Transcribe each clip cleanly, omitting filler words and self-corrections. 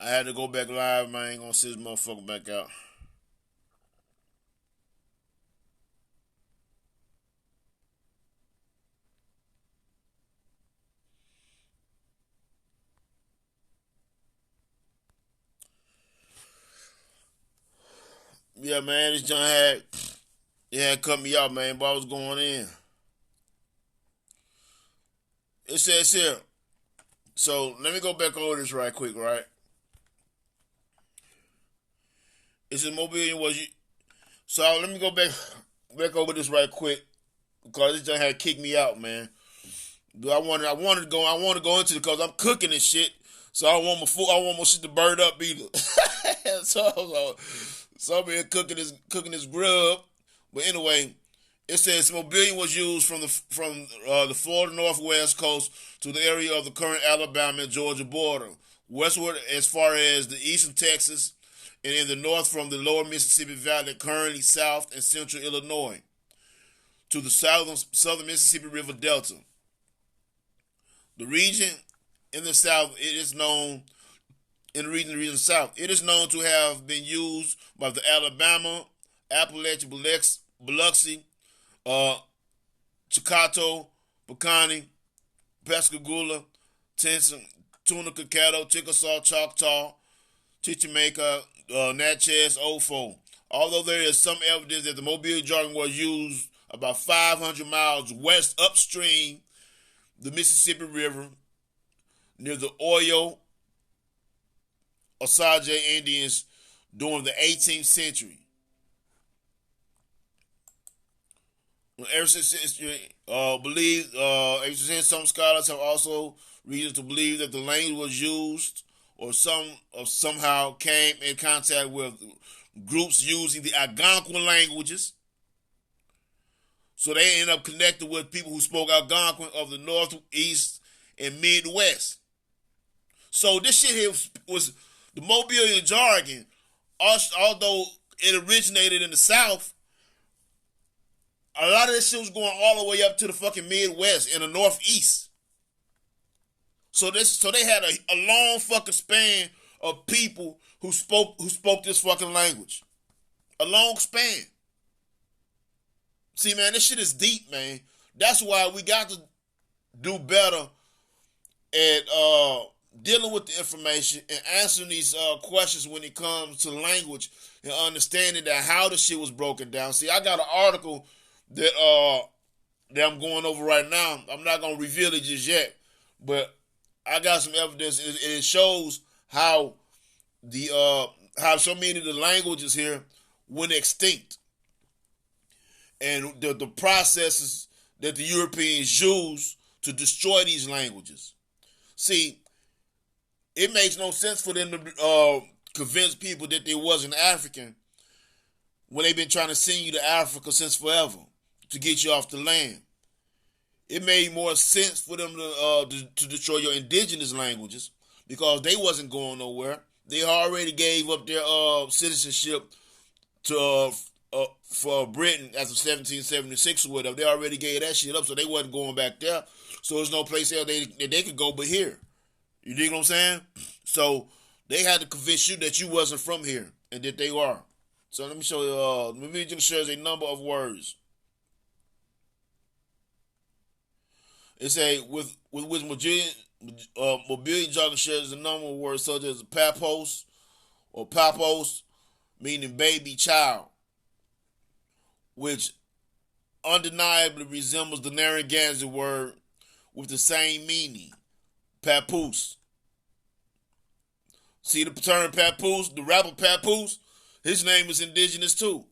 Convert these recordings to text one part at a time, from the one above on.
I had to go back live, man. I ain't gonna sit this motherfucker back out. Yeah, man, this John had cut me out, man, but I was going in. It says here. So let me go back over this right quick, right? It says mobility was you. So let me go back over this right quick because this John had kicked me out, man. I want to go into it because I'm cooking and shit. So I don't want my food. I don't want my shit to burn up either. so I'm here cooking this grub. But anyway, it says mobility was used from the Florida Northwest coast to the area of the current Alabama and Georgia border, westward as far as the eastern Texas, and in the north from the lower Mississippi Valley, currently south and central Illinois, to the southern Mississippi River Delta. The region in the south, it is known in the region south. It is known to have been used by the Alabama, Appalachian, Biloxi, uh, Chickato, Pecani, Pascagoula, Tenson, Tunica, Caddo, Chickasaw, Choctaw, Chichimeca, Natchez, Ofo. Although there is some evidence that the Mobile jargon was used about 500 miles west upstream the Mississippi River near the Oyo Osage Indians during the 18th century. Ever since history, ever since some scholars have also reason to believe that the language was used or somehow came in contact with groups using the Algonquin languages. So they end up connected with people who spoke Algonquin of the Northeast and Midwest. So this shit here was the Mobilian jargon, although it originated in the South. A lot of this shit was going all the way up to the fucking Midwest and the Northeast. So they had a long fucking span of people who spoke this fucking language. A long span. See, man, this shit is deep, man. That's why we got to do better at dealing with the information and answering these questions when it comes to language and understanding that how the shit was broken down. See, I got an article that I'm going over right now. I'm not gonna reveal it just yet, but I got some evidence. It shows how how so many of the languages here went extinct, and the processes that the Europeans used to destroy these languages. See, it makes no sense for them to convince people that they wasn't African when they've been trying to send you to Africa since forever to get you off the land. It made more sense for them to destroy your indigenous languages because they wasn't going nowhere. They already gave up their citizenship to for Britain as of 1776 or whatever. They already gave that shit up, so they wasn't going back there. So there's no place else they could go but here. You dig what I'm saying? So they had to convince you that you wasn't from here and that they are. So let me show you. Let me just show you a number of words. It's a with mobility jargon shares a number of words such as papos or papos, meaning baby child, which undeniably resembles the Narragansett word with the same meaning, papoose. See the term papoose, the rapper Papoose, his name is indigenous too.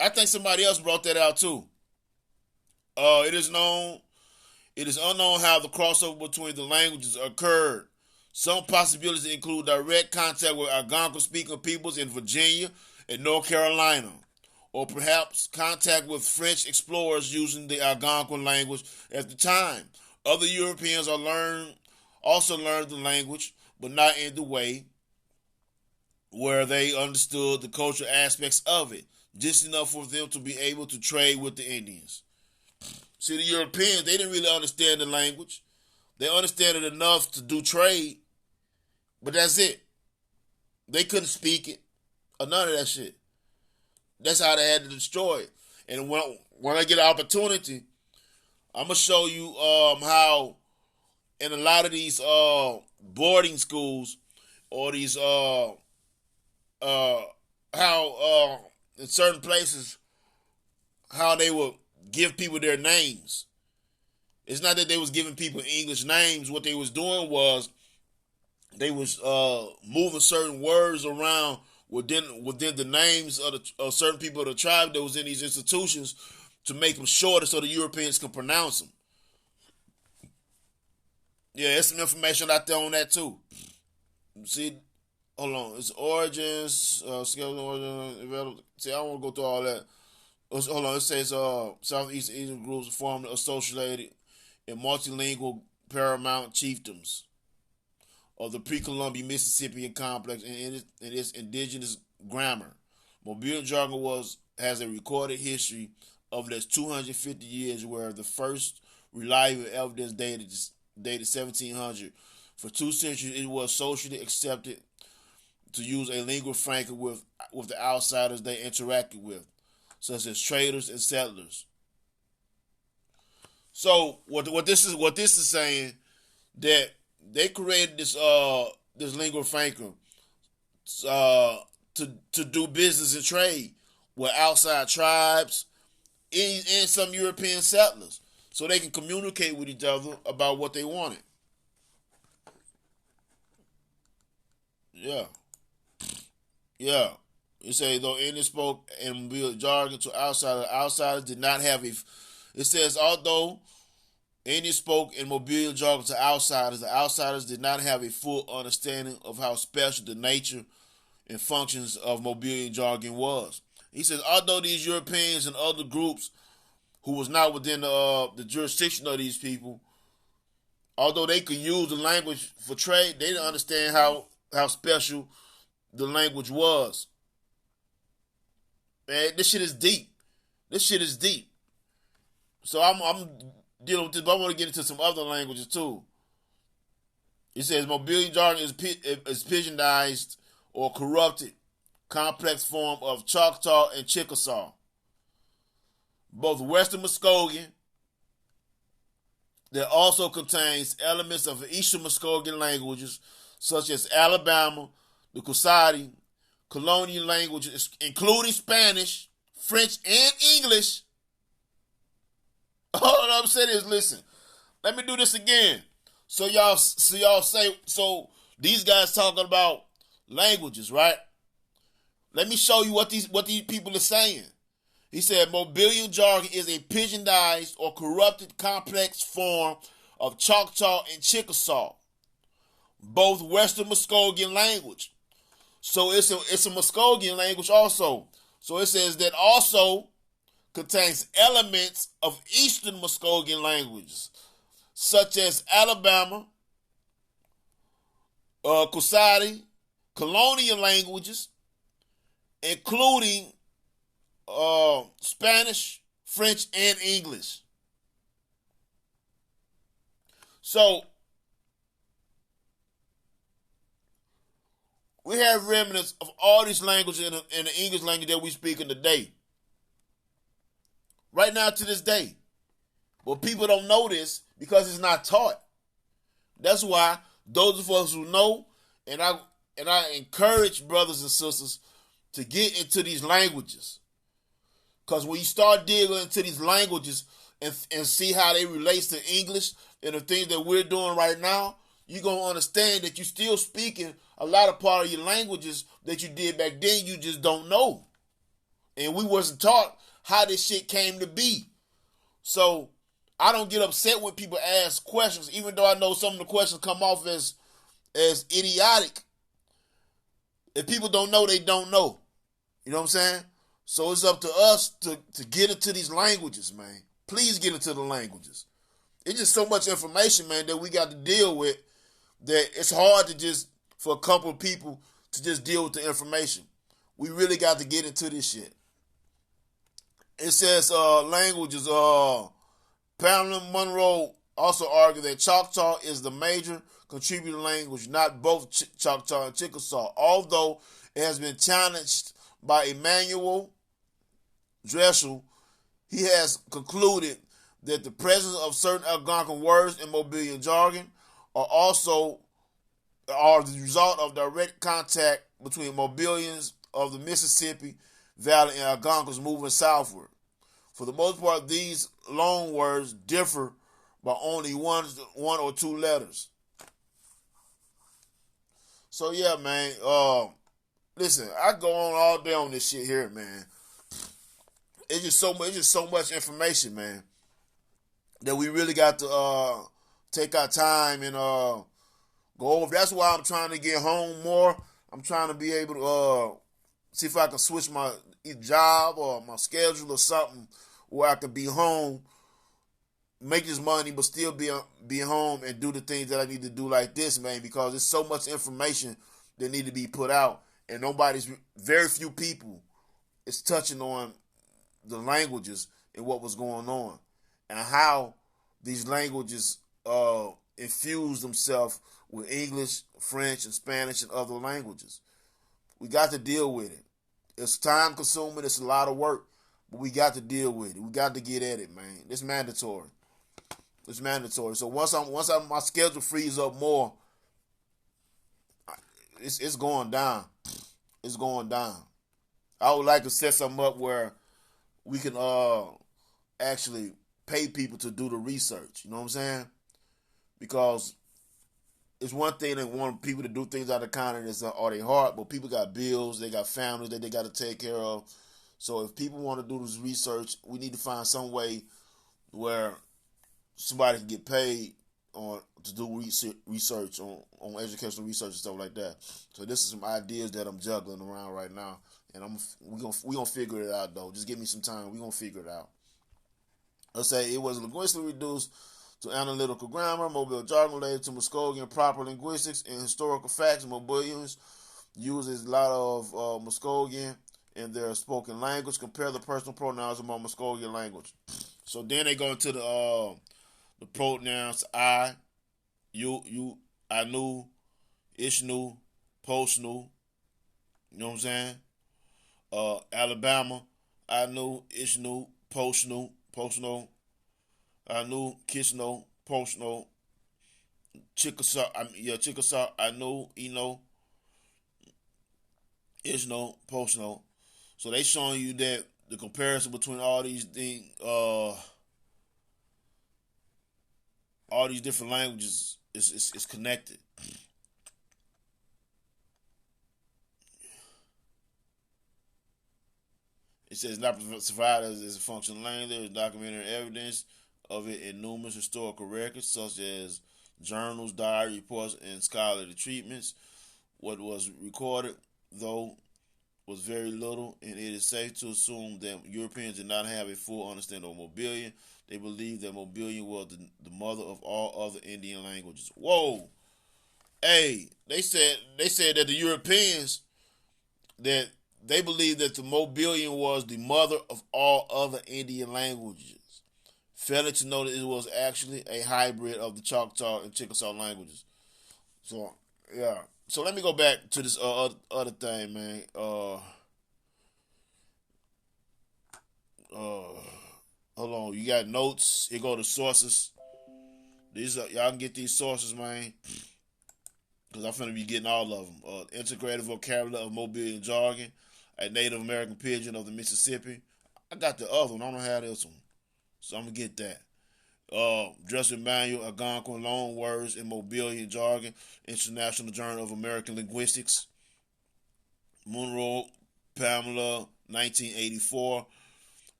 I think somebody else brought that out too. It is unknown how the crossover between the languages occurred. Some possibilities include direct contact with Algonquin-speaking peoples in Virginia and North Carolina, or perhaps contact with French explorers using the Algonquin language at the time. Other Europeans also learned the language, but not in the way where they understood the cultural aspects of it, just enough for them to be able to trade with the Indians. See, the Europeans, they didn't really understand the language. They understand it enough to do trade, But that's it. They couldn't speak it or none of that shit. That's how they had to destroy it. And when I get an opportunity, I'm gonna show you how in a lot of these boarding schools or these how in certain places how they would give people their names. It's not that they was giving people English names. What they was doing was they was moving certain words around within the names of certain people of the tribe that was in these institutions to make them shorter so the Europeans can pronounce them. Yeah, there's some information out there on that too. See, hold on. It's origins, skeletal origin. See, I don't want to go through all that. Hold on. It says Southeast Asian groups formed associated in multilingual paramount chiefdoms of the pre-Columbian Mississippian complex and its indigenous grammar. Mobile jargon has a recorded history of less 250 years, where the first reliable evidence dated 1700. For 2 centuries, it was socially accepted to use a lingua franca with the outsiders they interacted with, such as traders and settlers. So what this is saying, that they created this lingua franca to do business and trade with outside tribes and some European settlers, so they can communicate with each other about what they wanted. Yeah. Yeah. You say, though Indians spoke and built jargon to outsiders did not have a. It says, although Indians spoke in Mobile jargon to outsiders, the outsiders did not have a full understanding of how special the nature and functions of Mobilian jargon was. He says, although these Europeans and other groups who was not within the jurisdiction of these people, although they could use the language for trade, they didn't understand how special the language was. Man, this shit is deep. This shit is deep. So I'm dealing with this, but I want to get into some other languages too. It says Mobilian jargon is pigeonized or corrupted complex form of Choctaw and Chickasaw. Both Western Muskogee, that also contains elements of Eastern Muskogee languages such as Alabama, the Coushatta, colonial languages, including Spanish, French, and English. All I'm saying is, listen, let me do this again. So y'all say, so these guys talking about languages, right? Let me show you what these people are saying. He said, Mobilian jargon is a pigeonized or corrupted complex form of Choctaw and Chickasaw, both Western Muskogee language. So it's a Muskogee language also. So it says that also contains elements of Eastern Muskogee languages, such as Alabama, Coushatta, colonial languages, including Spanish, French, and English. So we have remnants of all these languages in the English language that we speak in today. Right now to this day. But people don't know this because it's not taught. That's why those of us who know, and I encourage brothers and sisters to get into these languages. Because when you start digging into these languages and see how they relate to English and the things that we're doing right now, you're going to understand that you're still speaking a lot of part of your languages that you did back then, you just don't know. And we wasn't taught how this shit came to be. So I don't get upset when people ask questions, even though I know some of the questions come off as idiotic. If people don't know, they don't know. You know what I'm saying? So it's up to us to get into these languages, man. Please get into the languages. It's just so much information, man, that we got to deal with that it's hard to just, for a couple of people to just deal with the information. We really got to get into this shit. It says languages, Pamela Monroe also argue that Choctaw is the major contributing language, not both Choctaw and Chickasaw, although it has been challenged by Emmanuel Dressel. He has concluded that the presence of certain Algonquin words in Mobilian jargon are also the result of direct contact between Mobilians of the Mississippi Valley and Algonquins moving southward. For the most part, these loan words differ by only one or two letters. So yeah, man. Listen, I go on all day on this shit here, man. It's just so much. It's just so much information, man, that we really got to take our time and go over. That's why I'm trying to get home more. I'm trying to be able to see if I can switch my job or my schedule or something where I can be home, make this money, but still be home and do the things that I need to do like this, man, because there's so much information that need to be put out, and very few people is touching on the languages and what was going on and how these languages infuse themselves with English, French, and Spanish and other languages. We got to deal with it. It's time consuming. It's a lot of work, but we got to deal with it. We got to get at it, man. It's mandatory. It's mandatory. So once my schedule frees up more, it's going down. It's going down. I would like to set something up where we can actually pay people to do the research. You know what I'm saying? Because it's one thing that want people to do things out of kindness or their heart, but people got bills, they got families that they got to take care of. So if people want to do this research, we need to find some way where somebody can get paid to do research on educational research and stuff like that. So this is some ideas that I'm juggling around right now, and we gonna figure it out though. Just give me some time. We gonna figure it out. Let's say it was linguistically reduced to analytical grammar, mobile jargon related to Muskogean proper linguistics and historical facts. Mobilians uses a lot of Muskogean in their spoken language. Compare the personal pronouns among Muskogean language. So then they go into the pronouns I, you, I knew, ish knew, post knew. You know what I'm saying? Alabama, I knew, ish knew, post knew, I knew, kiss no, post no. Chickasaw, I knew, ish no, post no. So they showing you that the comparison between all these things, all these different languages is connected. It says not provided as a functional language. There is documentary evidence of it in numerous historical records, such as journals, diary reports, and scholarly treatments. What was recorded, though, was very little, and it is safe to assume that Europeans did not have a full understanding of Mobilian. They believed that Mobilian was the mother of all other Indian languages. Whoa, hey, they said that the Europeans that they believed that the Mobilian was the mother of all other Indian languages, failing to know that it was actually a hybrid of the Choctaw and Chickasaw languages. So yeah. So let me go back to this other thing, man. Hold on. You got notes. Here go the sources. Y'all can get these sources, man. Because I'm finna be getting all of them. Integrated vocabulary of Mobilian jargon, a Native American pidgin of the Mississippi. I got the other one. I don't have this one. So I'm gonna get that. Dressel Manual, Algonquin Loan Words in Mobilian Jargon, International Journal of American Linguistics. Monroe, Pamela, 1984,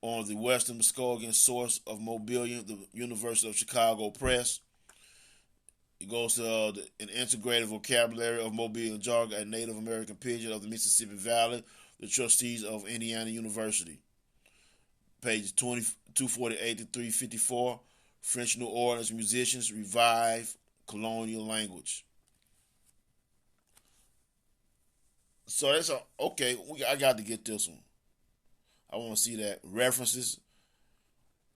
on the Western Muskogean Source of Mobilian, the University of Chicago Press. It goes to an integrated vocabulary of Mobilian Jargon, a Native American pidgin of the Mississippi Valley, the Trustees of Indiana University. Pages 248 to 354. French New Orleans musicians revive colonial language. So that's okay. I got to get this one. I want to see that references.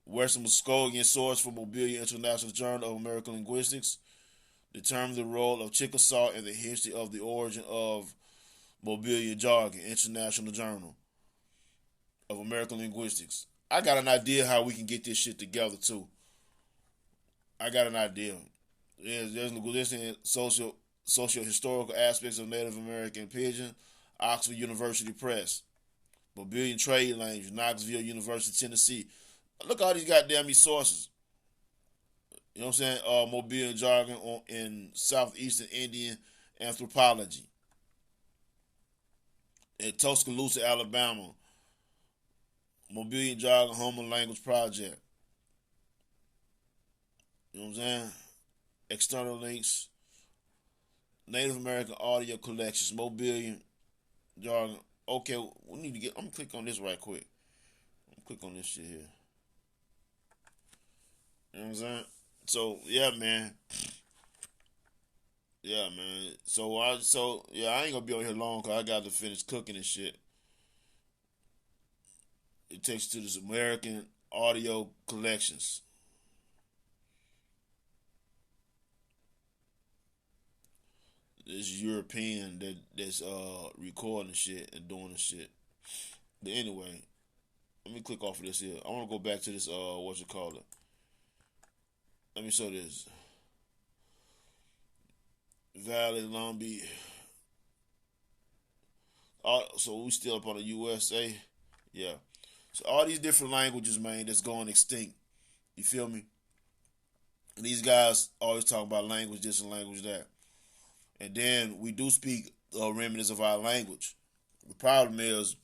Western Muskogee source for Mobilia International Journal of American Linguistics determined the role of Chickasaw in the history of the origin of Mobilia jargon. International Journal of American Linguistics. I got an idea how we can get this shit together too. I got an idea. There's linguistic and social historical aspects of Native American Pidgin, Oxford University Press, Mobilian Trade Language, Knoxville University, Tennessee. Look at all these goddamn sources. You know what I'm saying? Mobilian jargon in southeastern Indian anthropology. In Tuscaloosa, Alabama, Mobilian jargon Homo Language Project. You know what I'm saying? External links, Native American audio collections, Mobilian jargon. Okay, we need to get. I'm gonna click on this right quick. I'm gonna click on this shit here. You know what I'm saying? So yeah, man. Yeah, man. So I ain't gonna be on here long because I got to finish cooking and shit. It takes you to this American audio collections. This European that's recording shit and doing the shit. But anyway, let me click off of this here. I want to go back to this what you call it. Let me show this. Valley, Long Beach. So we still up on the USA. Yeah. So all these different languages, man, that's going extinct. You feel me? And these guys always talk about language this and language that. And then we do speak remnants of our language. The problem is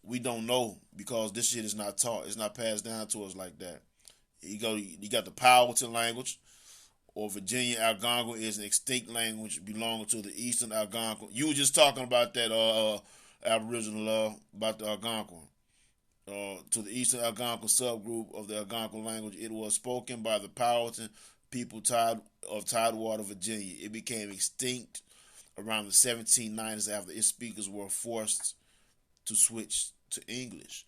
we don't know because this shit is not taught. It's not passed down to us like that. You got the Powhatan language, or Virginia Algonquin is an extinct language belonging to the Eastern Algonquin. You were just talking about that Aboriginal about the Algonquin. To the Eastern Algonquin subgroup of the Algonquin language, it was spoken by the Powhatan people of Tidewater, Virginia. It became extinct around the 1790s after its speakers were forced to switch to English.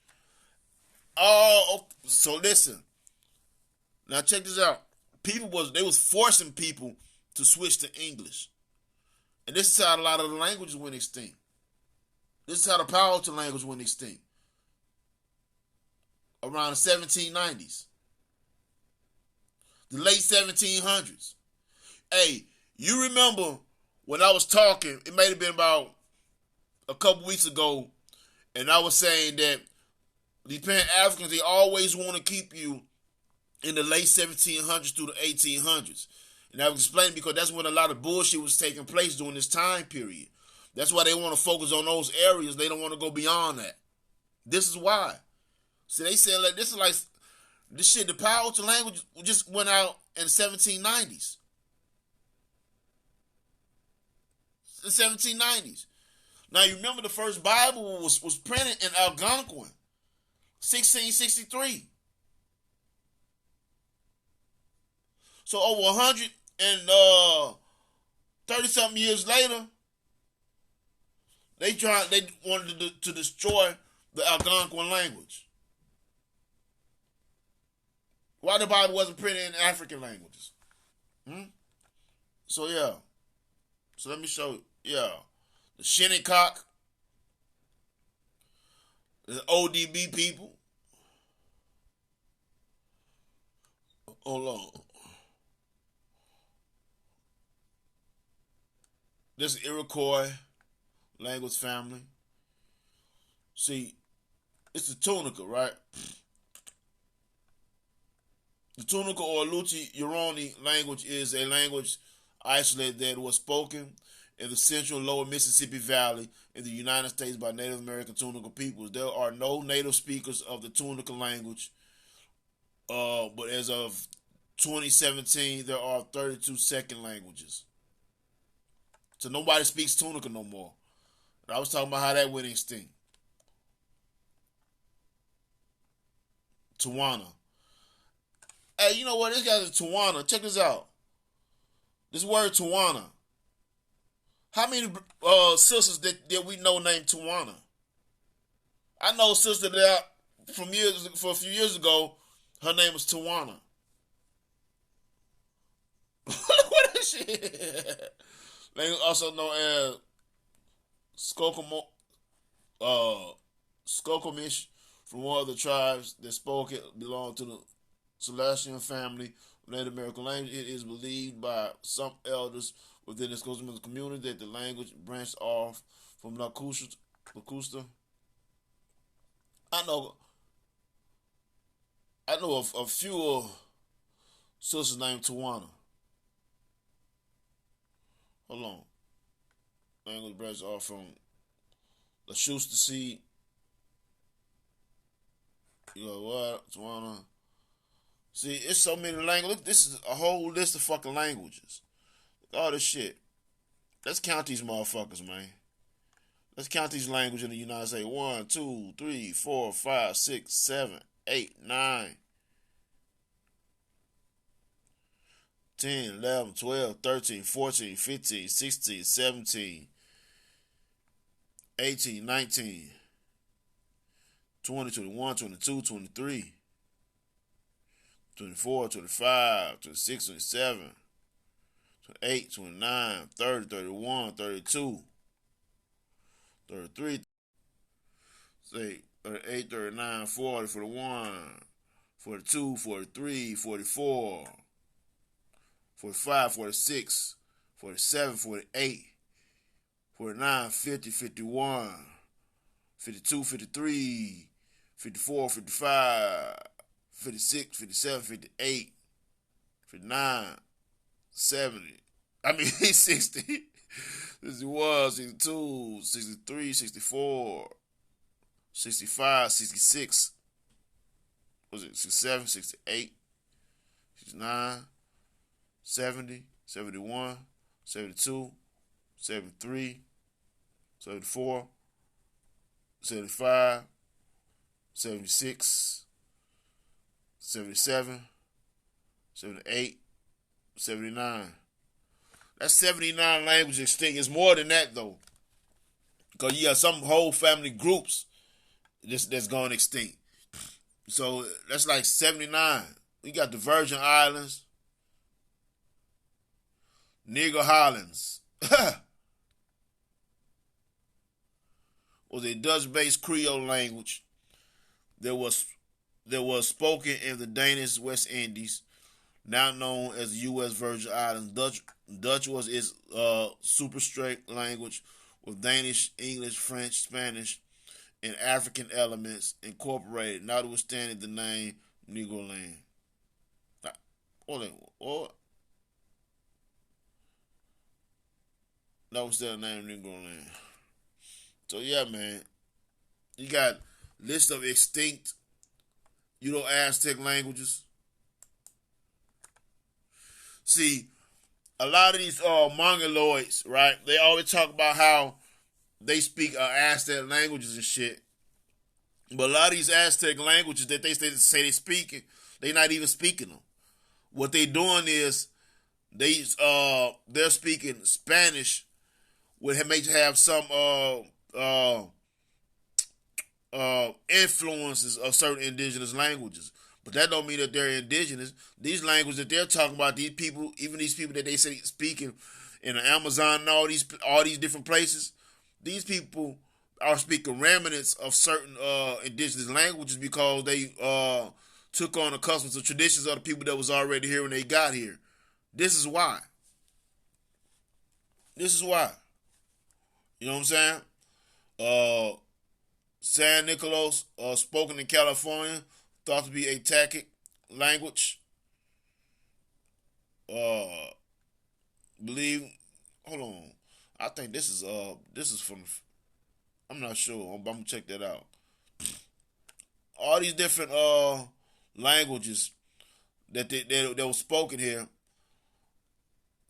Oh, so listen. Now check this out. They was forcing people to switch to English. And this is how a lot of the languages went extinct. This is how the Powhatan language went extinct. Around the 1790s. The late 1700s. Hey, you remember when I was talking, it may have been about a couple weeks ago, and I was saying that the Pan-Africans, they always want to keep you in the late 1700s through the 1800s. And I was explaining because that's when a lot of bullshit was taking place during this time period. That's why they want to focus on those areas. They don't want to go beyond that. This is why. So they said, like, this is like, this shit, the Powhatan language just went out in the 1790s. The 1790s. Now, you remember the first Bible was printed in Algonquin, 1663. So over 130-something years later, they wanted to destroy the Algonquin language. Why the Bible wasn't printed in African languages? So yeah. So let me show you. Yeah. The Shinnecock. The ODB people. Hold on. This is Iroquois language family. See, it's the Tunica, right? The Tunica or Luchi-Uroni language is a language isolate that was spoken in the central lower Mississippi Valley in the United States by Native American Tunica peoples. There are no native speakers of the Tunica language, but as of 2017, there are 32 second languages. So nobody speaks Tunica no more. And I was talking about how that went extinct. Tawana. Hey, you know what? This guy's a Tawana. Check this out. This word Tawana. How many sisters that we know named Tawana? I know a sister that for a few years ago, Her name is Tawana. What is she? Language also known as Skokomo, uh, Skokomish, from one of the tribes that spoke it, belonged to the Celestian family of Native American language. It is believed by some elders within the Skokomish community that the language branched off from Lacusta. I know, a few sisters named Tawana. Hold on. Language branched off from Lacusta seed. You know what? Tawana. See, it's so many languages. Look, this is a whole list of fucking languages. All this shit. Let's count these motherfuckers, man. Let's count these languages in the United States. 1, 2, 3, 4, 5, 6, 7, 8, 9, 10, 11, 12, 13, 14, 15, 16, 17, 18, 19, 20, 21, 22, 23, 24, 25, 26, 27, 28, 29, 30, 31, 32, 33, say 38, 39, 40, 41, 42, 43, 44, 45, 46, 47, 48, 49, 50, 51, 52, 53, 54, 55, 56, 57, 58, 59, 70. I mean, 60. 61, 62, 63, 64, 65, 66. Was it 67, 68, 69, 70, 71, 72, 73, 74, 75, 76, 77, 78, 79. That's 79 languages extinct. It's more than that, though. Because you got some whole family groups that's gone extinct. So that's like 79. We got the Virgin Islands, Nigger Highlands. Was a Dutch-based Creole language that was spoken in the Danish West Indies, now known as the U.S. Virgin Islands. Dutch was its super straight language with Danish, English, French, Spanish, and African elements incorporated, notwithstanding the name Negroland. Notwithstanding the name Negroland. So yeah, man, you got list of extinct Aztec languages. See, a lot of these Mongoloids, right? They always talk about how they speak Aztec languages and shit. But a lot of these Aztec languages that they say they speaking, they not even speaking them. What they doing is they're speaking Spanish, which may have some influences of certain indigenous languages. But that don't mean that they're indigenous. These languages that they're talking about, these people, even these people that they say speaking in the Amazon and all these different places, these people are speaking remnants of certain indigenous languages because they took on the customs and traditions of the people that was already here when they got here. This is why. You know what I'm saying? San Nicolas, spoken in California, thought to be a Takic language. Believe. Hold on. I think this is from. I'm not sure. I'm gonna check that out. All these different languages that was spoken here.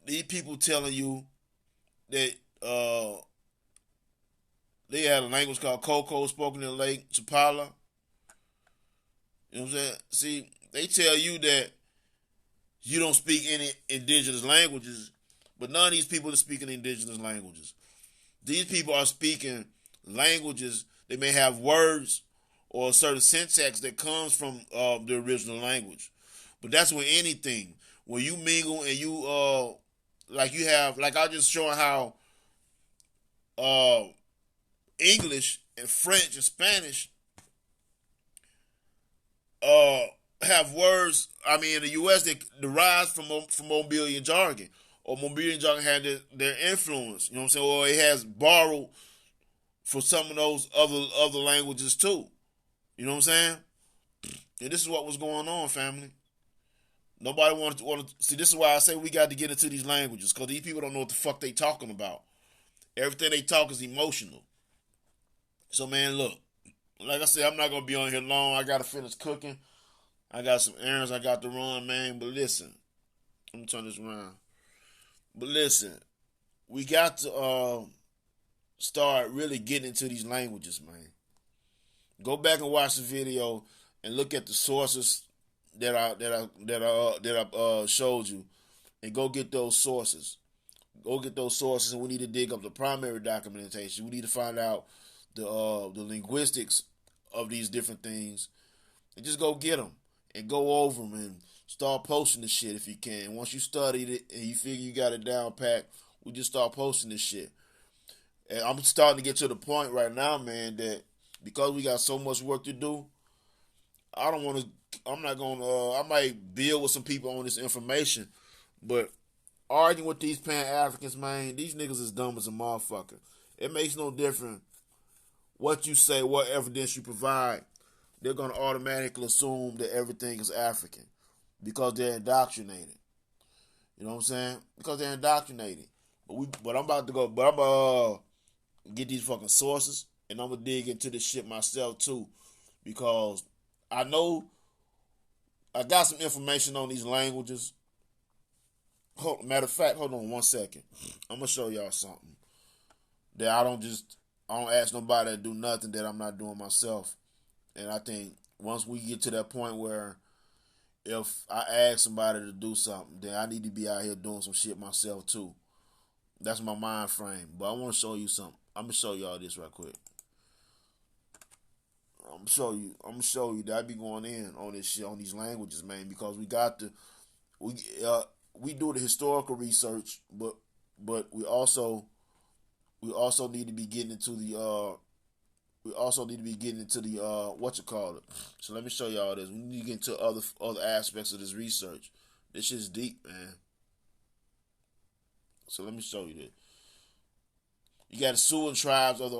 These people telling you that they had a language called Coco spoken in Lake Chapala. You know what I'm saying? See, they tell you that you don't speak any indigenous languages, but none of these people are speaking indigenous languages. These people are speaking languages. They may have words or a certain syntax that comes from the original language. But that's with anything. When you mingle and you like you have like I just showing how uh English and French and Spanish uh have words. I mean, in the U.S. they derive from Mobilian jargon, or Mobilian jargon had their influence. You know what I'm saying? Or it has borrowed for some of those other languages too. You know what I'm saying? And this is what was going on, family. Nobody want to see. This is why I say we got to get into these languages, because these people don't know what the fuck they talking about. Everything they talk is emotional. So man, look, like I said, I'm not gonna be on here long. I gotta finish cooking. I got some errands I got to run, man. But listen, let me turn this around. But listen, we got to start really getting into these languages, man. Go back and watch the video and look at the sources that I showed you, and go get those sources. Go get those sources, and we need to dig up the primary documentation. We need to find out the linguistics of these different things, and just go get them and go over them and start posting the shit if you can. Once you studied it and you figure you got it down pat, we just start posting this shit. And I'm starting to get to the point right now, man, that because we got so much work to do, I don't want to. I'm not gonna. I might build with some people on this information, but arguing with these Pan Africans, man, these niggas is dumb as a motherfucker. It makes no difference what you say, what evidence you provide. They're gonna automatically assume that everything is African because they're indoctrinated. You know what I'm saying? Because they're indoctrinated. But I'm about to go. But I'm get these fucking sources, and I'm gonna dig into this shit myself too, because I know I got some information on these languages. Matter of fact, hold on one second. I'm gonna show y'all something that I don't ask nobody to do nothing that I'm not doing myself. And I think once we get to that point where if I ask somebody to do something, then I need to be out here doing some shit myself too. That's my mind frame. But I want to show you something. I'm gonna show y'all this right quick. I'm gonna show you that I be going in on this shit, on these languages, man, because we do the historical research, but we also need to be getting into the what you call it. So let me show y'all this. We need to get into other aspects of this research. This shit's deep, man. So let me show you this. You got the Sioux tribes of the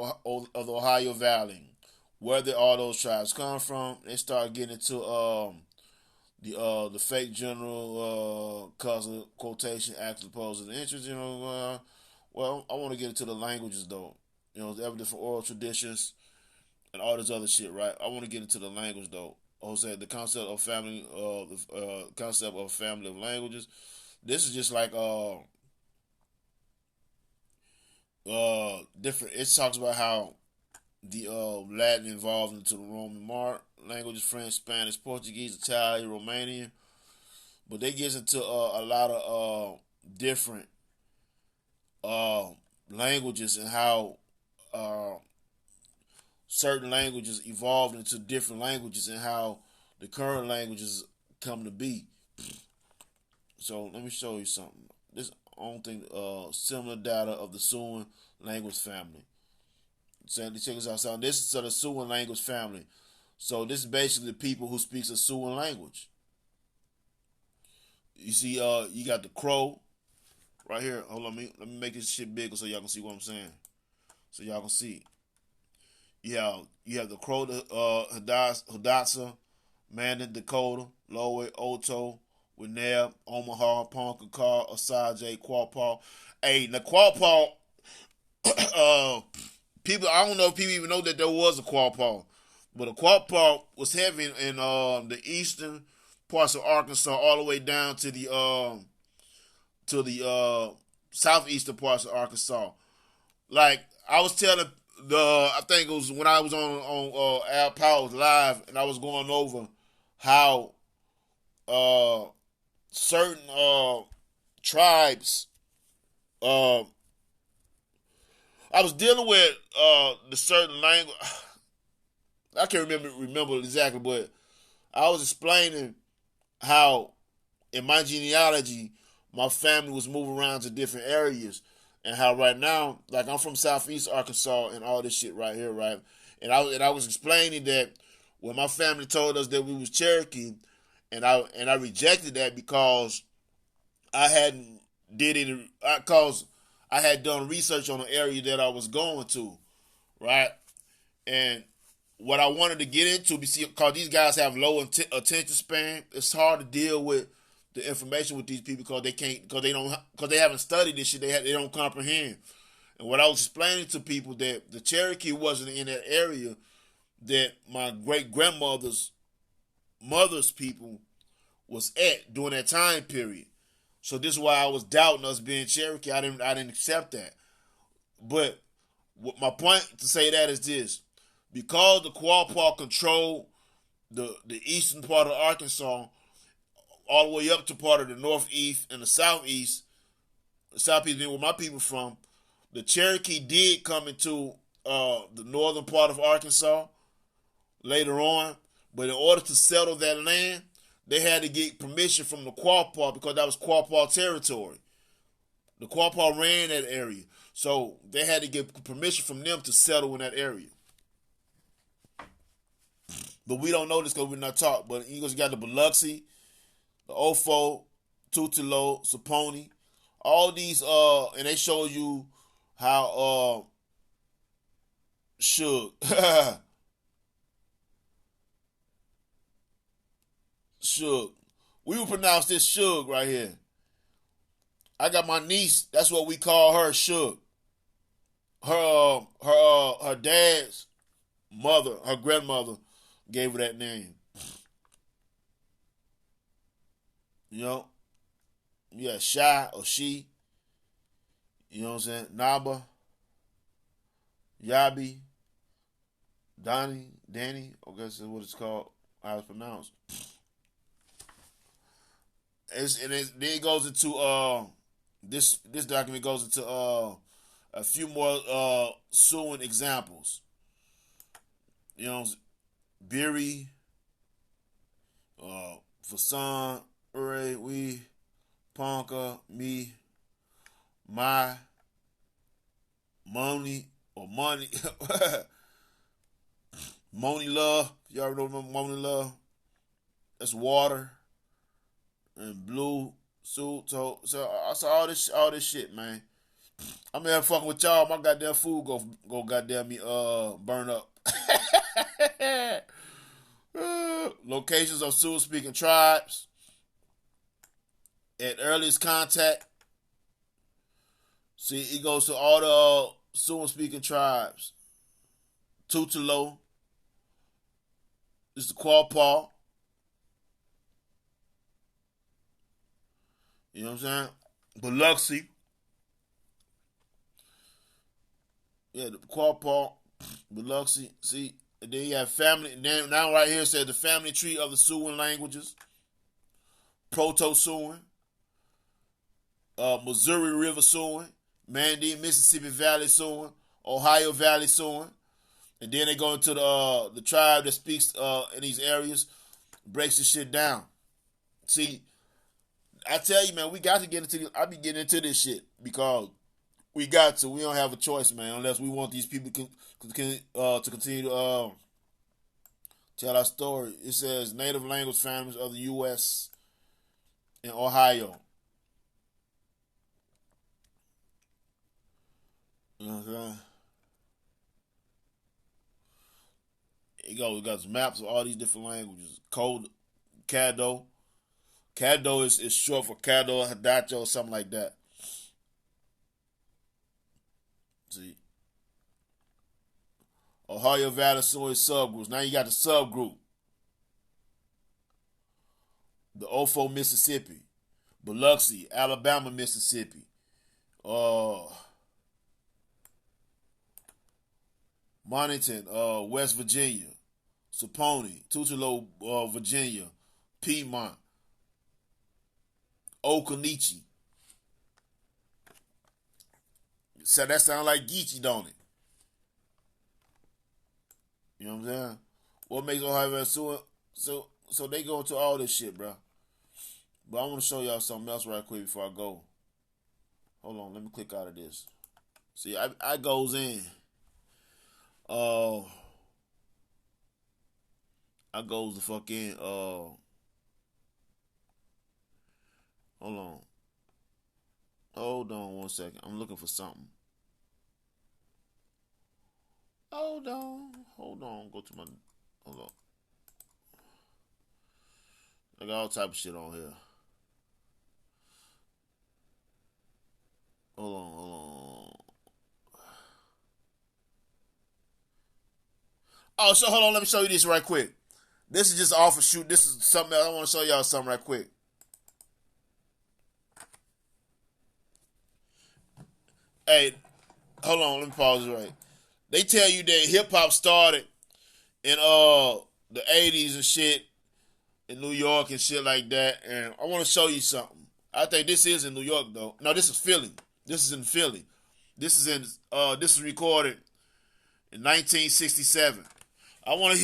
Ohio Valley. Where did all those tribes come from? They start getting into the fake general cousin quotation actually poses an interest. Well, I want to get into the languages though. The evidence for oral traditions and all this other shit, right? I want to get into the language though. Jose, the concept of family, concept of family of languages. This is just like different. It talks about how the Latin evolved into the Roman languages, French, Spanish, Portuguese, Italian, Romanian. But they get into a lot of different languages, and how certain languages evolved into different languages, and how the current languages come to be. So let me show you something. This on thing similar data of the Siouan language family. So check this out. So this is the Siouan language family. So this is basically the people who speaks a Siouan language. You see, you got the Crow right here. Hold on, let me make this shit bigger so y'all can see what I'm saying. So y'all can see. You have the Crow, Hidatsa, Mandan, Dakota, Lowe, Oto, Winneb, Omaha, Ponca, Osage, Quapaw. Hey, the Quapaw, people, I don't know if people even know that there was a Quapaw, but a Quapaw was heavy in the eastern parts of Arkansas, all the way down to the southeastern parts of Arkansas. Like I was telling I think it was when I was on Al Powers Live, and I was going over how certain tribes. I was dealing with the certain language. I can't remember exactly, but I was explaining how in my genealogy, my family was moving around to different areas, and how right now, like I'm from Southeast Arkansas and all this shit right here, right? And I was explaining that when my family told us that we was Cherokee, and I rejected that because I hadn't did it because I had done research on the area that I was going to, right? And what I wanted to get into, because these guys have low attention span, it's hard to deal with the information with these people because they can't, because they haven't studied this shit. They don't comprehend. And what I was explaining to people that the Cherokee wasn't in that area that my great grandmother's mother's people was at during that time period. So this is why I was doubting us being Cherokee. I didn't accept that. But my point to say that is this: because the Quapaw controlled the eastern part of Arkansas, all the way up to part of the northeast and the southeast, where my people from, the Cherokee did come into the northern part of Arkansas later on, but in order to settle that land, they had to get permission from the Quapaw because that was Quapaw territory. The Quapaw ran that area, so they had to get permission from them to settle in that area. But we don't know this because we're not taught. But you got the Biloxi, the Ofo, Tutelo, Saponi, all these and they show you how Shug Shug. We would pronounce this Shug right here. I got my niece, that's what we call her, Shug. Her dad's mother, her grandmother, gave her that name. You know? Yeah, Shy or She. You know what I'm saying? Naba, Yabi, Danny, I guess is what it's called, how it's pronounced. Then it goes into this document goes into a few more suing examples. You know, Biri, Fasan, Ure, We, Ponka, Me, My, Money, or Money, Money Love. Y'all remember Money Love? That's water and blue suit. So I saw all this shit, man. I'm here fucking with y'all. My goddamn food go goddamn me burn up. Locations of Sioux speaking tribes at earliest contact. See, it goes to all the Sioux speaking tribes. Tutelo. This is the Quapaw. You know what I'm saying? Biloxi. Yeah, the Quapaw, Biloxi. See, and then you have family. And then now right here it says the family tree of the Siouan languages. Proto-Siouan. Missouri River Siouan. Mandy, Mississippi Valley Siouan. Ohio Valley Siouan. And then they go into the tribe that speaks in these areas, breaks the shit down. See, I tell you, man, we got to get into this. I be getting into this shit because we got to. We don't have a choice, man, unless we want these people to continue to tell our story. It says native language families of the U.S. and Ohio. You know what I'm saying? It got maps of all these different languages. Code, Caddo. Caddo is short for Caddo Hadacho or something like that. See. Ohio Valley Soy subgroups. Now you got the subgroup. The Ofo, Mississippi. Biloxi, Alabama, Mississippi. Monington, West Virginia. Saponi, Tutelo, Virginia. Piedmont. Okanichi. So that sounds like Geechee, don't it? You know what I'm saying? What makes Ohio so they go into all this shit, bro. But I want to show y'all something else right quick before I go. Hold on, let me click out of this. See, I goes in. I goes the fuck in. Hold on. Hold on 1 second. I'm looking for something. Hold on. Go to my. Hold on. I got all type of shit on here. Hold on. Oh, so hold on. Let me show you this right quick. This is just off a shoot. This is something else. I want to show y'all something right quick. Hey, hold on. Let me pause it right. They tell you that hip hop started in the 80s and shit in New York and shit like that. And I want to show you something. I think this is in New York though. No, this is Philly. This is in Philly. This is recorded in 1967. I want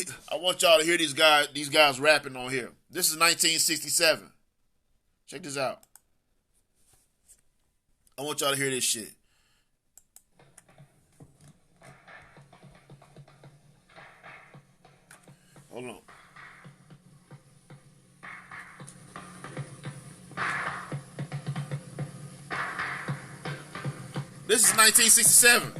y'all to hear these guys rapping on here. This is 1967. Check this out. I want y'all to hear this shit. Hold on. This is 1967.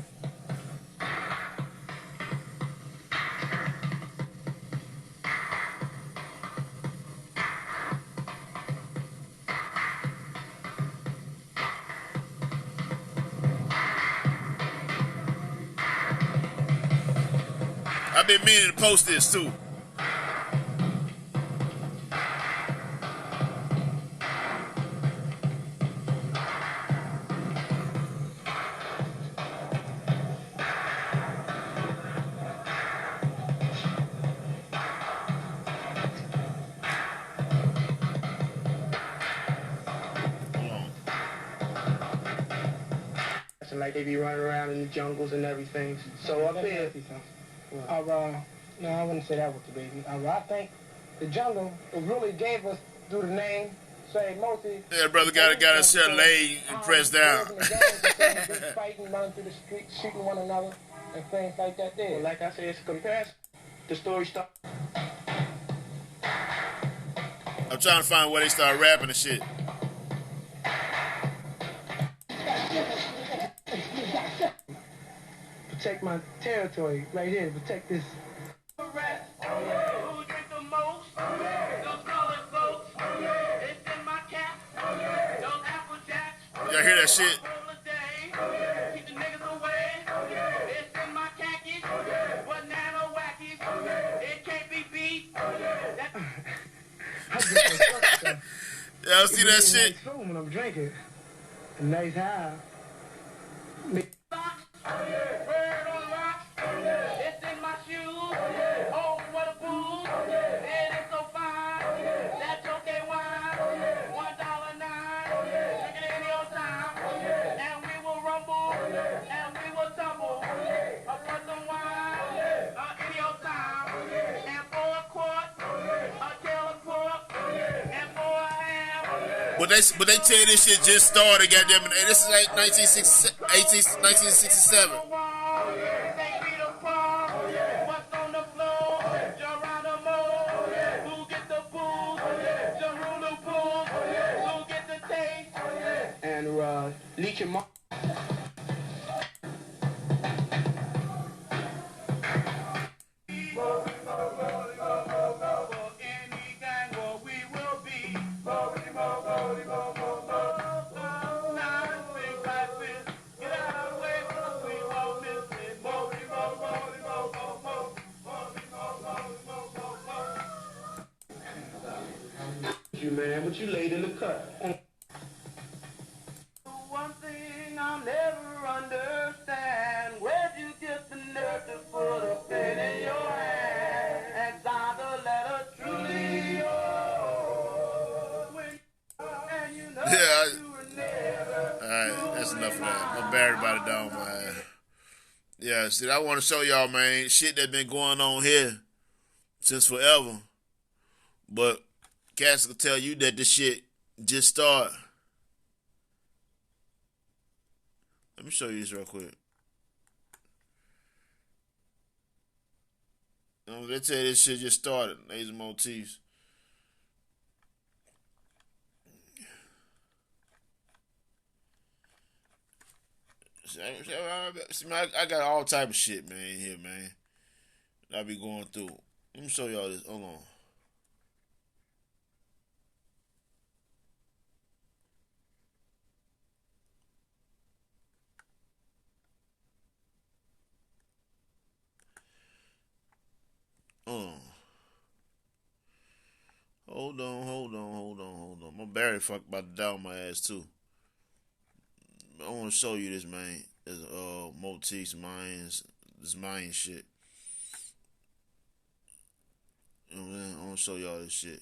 I've been meaning to post this too. Like they be running around in the jungles and everything. So up here, no, I wouldn't say that was the baby. I think the jungle, it really gave us through the name. Say mostly. Yeah, brother, gotta set lay and press down. Fighting, running through the streets, shooting one another, and things like that. There. Well, like I said, it's a comparison. The story starts. I'm trying to find where they start rapping and shit. Protect my territory right here. Protect this. Y'all hear that shit? Y'all see that shit? When I'm drinking, a nice high. But they tell you this shit just started, goddamn it. This is like 1967. And leech him up. You man, but you laid in the cut. One thing I'll never understand, where'd you get the nerve to put a pen in your hand and sign the letter truly yours? And you know you were never. Alright, that's enough of that. I'm buried by the dome, man. Yeah, see, I want to show y'all, man, shit that been going on here since forever. But cats will tell you that this shit just started. Let me show you this real quick. They tell you this shit just started. Laser motifs. See, man, I got all type of shit, man, here, man. I be going through. Let me show y'all this. Hold on. Hold on. My battery fuck about to die on my ass too. I want to show you this, man. There's motifs, Mayans, this Mayan shit. You know what I'm saying? I want to show y'all this shit.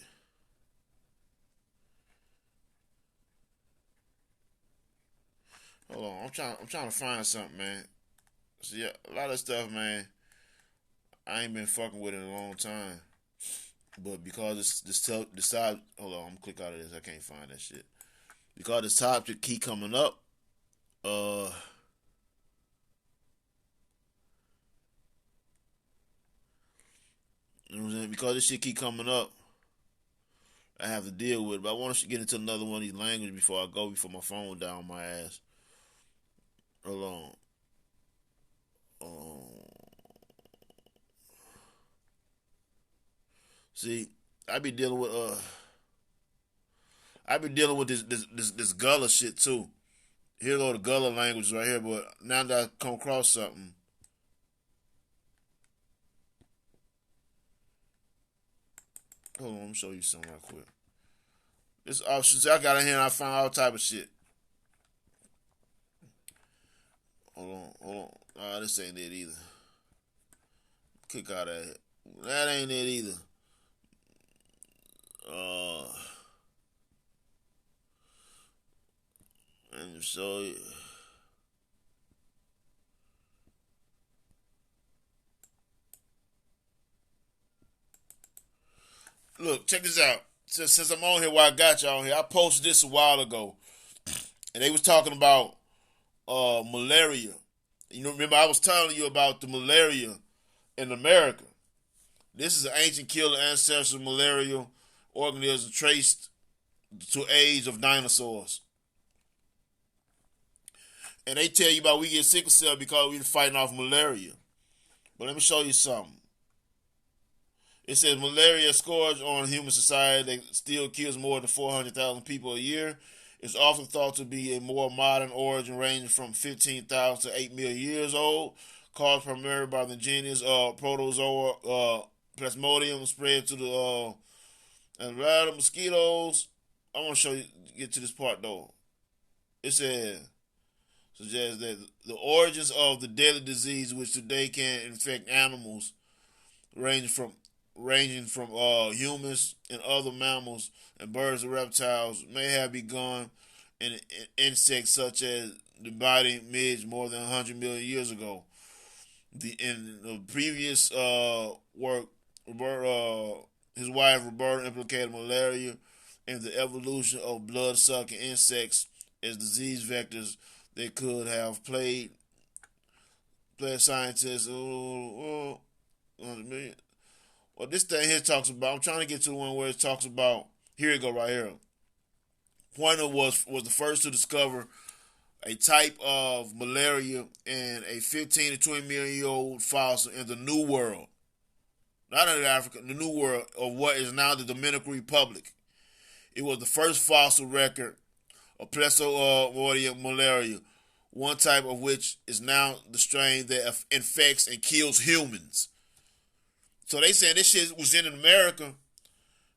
Hold on, I'm trying to find something, man. See, yeah, a lot of stuff, man. I ain't been fucking with it in a long time. But because this side, hold on, I'm gonna click out of this. I can't find that shit. Because this topic keep coming up. Uh, you know what I'm saying? Because this shit keep coming up, I have to deal with it. But I want to get into another one of these languages before I go, before my phone down my ass. Hold on. See, I be dealing with this Gullah shit too. Here go the Gullah language right here, but now that I come across something. Hold on, let me show you something real quick. This options I got in here and I found all type of shit. Hold on. This ain't it either. Kick out of it. That ain't it either. And so look, check this out. Since I'm on here, where I got y'all on here, I posted this a while ago, and they was talking about malaria. You know, remember I was telling you about the malaria in America. This is an ancient killer ancestral malaria organism traced to age of dinosaurs. And they tell you about we get sickle cell because we're fighting off malaria. But let me show you something. It says malaria scourge on human society that still kills more than 400,000 people a year. It's often thought to be a more modern origin ranging from 15,000 to 8 million years old, caused primarily by the genus protozoa Plasmodium spread to the and rather mosquitoes. I want to show you, get to this part though. It says, suggests that the origins of the deadly disease which today can infect animals ranging from humans and other mammals and birds and reptiles may have begun in insects such as the biting midge more than 100 million years ago. In the previous work, his wife Roberta implicated malaria in the evolution of blood-sucking insects as disease vectors that could have played scientists. 100 million. Well, this thing here talks about. I'm trying to get to the one where it talks about. Here you go, right here. Pointer was the first to discover a type of malaria in a 15 to 20 million year old fossil in the New World, not in Africa, the New World of what is now the Dominican Republic. It was the first fossil record of Plasmodium malaria, one type of which is now the strain that infects and kills humans. So they saying this shit was in America,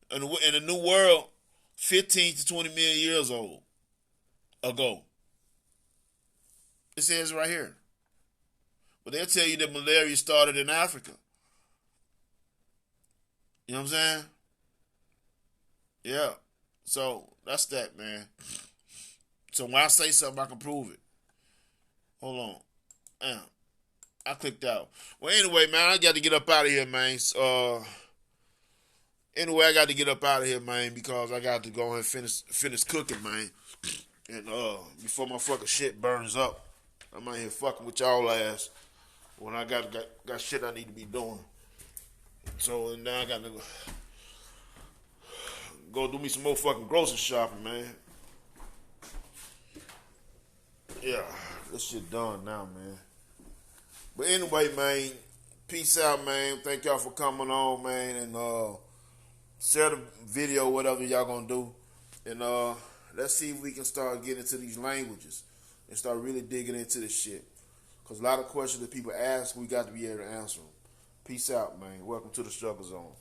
in the New World, 15 to 20 million years old ago. It says right here. But they'll tell you that malaria started in Africa. You know what I'm saying? Yeah. So that's that, man. So when I say something, I can prove it. Hold on. Damn. I clicked out. Well, anyway, man, I got to get up out of here, man. Anyway, I got to get up out of here, man, because I got to go and finish cooking, man. And before my fucking shit burns up, I'm out here fucking with y'all ass when I got shit I need to be doing. So now I got to go do me some more fucking grocery shopping, man. Yeah, this shit done now, man. But anyway, man, peace out, man. Thank y'all for coming on, man, and share the video, whatever y'all gonna do, and let's see if we can start getting into these languages and start really digging into this shit. Cause a lot of questions that people ask, we got to be able to answer them. Peace out, man. Welcome to the struggle zone.